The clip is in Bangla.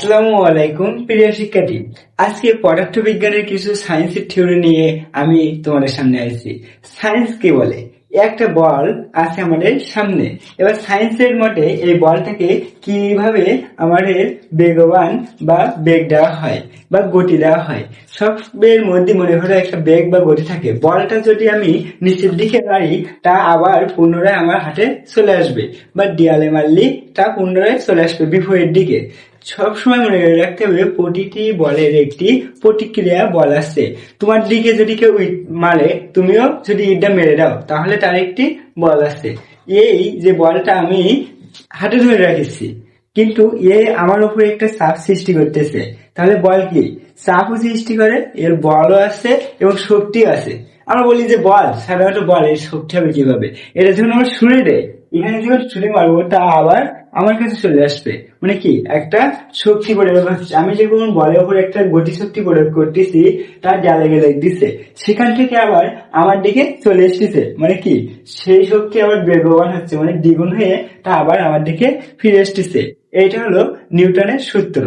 আসসালামু আলাইকুম প্রিয় শিক্ষার্থী। আজকে পদার্থবিজ্ঞানের কিছু সায়েন্সের থিওরি নিয়ে আমি তোমাদের সামনে আসছি। সায়েন্স কি বলে? একটা বল আছে আমাদের সামনে। এবার সায়েন্সের মতে এই বলটাকে কিভাবে আমাদের বেগবান বা বেগ দেওয়া হয় বা গতি দেওয়া হয়। সবের মধ্যে মনে হলো একটা বেগ বা গতি থাকে। বলটা যদি আমি নিচের দিকে মারি তা আবার পুনরায় আমার হাতে চলে আসবে, বা দেয়ালে মারলে তা পুনরায় চলে আসবে বিপরীত দিকে। সবসময় মনে রাখতে হবে প্রতিটি বলের একটি প্রতিক্রিয়া বল আছে। তোমার দিকে যদি কেউ ইট মারে, তুমিও যদি ইটটা মেরে দাও তাহলে তার একটি বল আছে। এই যে বলটা আমি হাতে ধরে রাখছি, কিন্তু এ আমার উপরে একটা চাপ সৃষ্টি করতেছে। তাহলে বল কি? চাপও সৃষ্টি করে, এর বলও আছে এবং শক্তিও আছে। আমরা বলি যে বল, সাধারণত বল এর শক্তি হবে কিভাবে? এটা যখন আমার ছুড়ে দেয়, এখানে যখন ছুড়ে মারবো তা আবার আমার কাছে চলে আসবে। মানে কি, একটা শক্তি প্রয়োগ হচ্ছে। আমি যখন বলের উপর একটা গতি শক্তি প্রয়োগ করতেছি, তার জালে গেলে দিচ্ছে, সেখান থেকে আবার আমার দিকে চলে এসেছে। মানে কি, সেই শক্তি আবার বেগবান হচ্ছে, মানে দ্বিগুণ হয়ে তা আবার আমার দিকে ফিরে এসেছে। এইটা হলো নিউটনের সূত্র।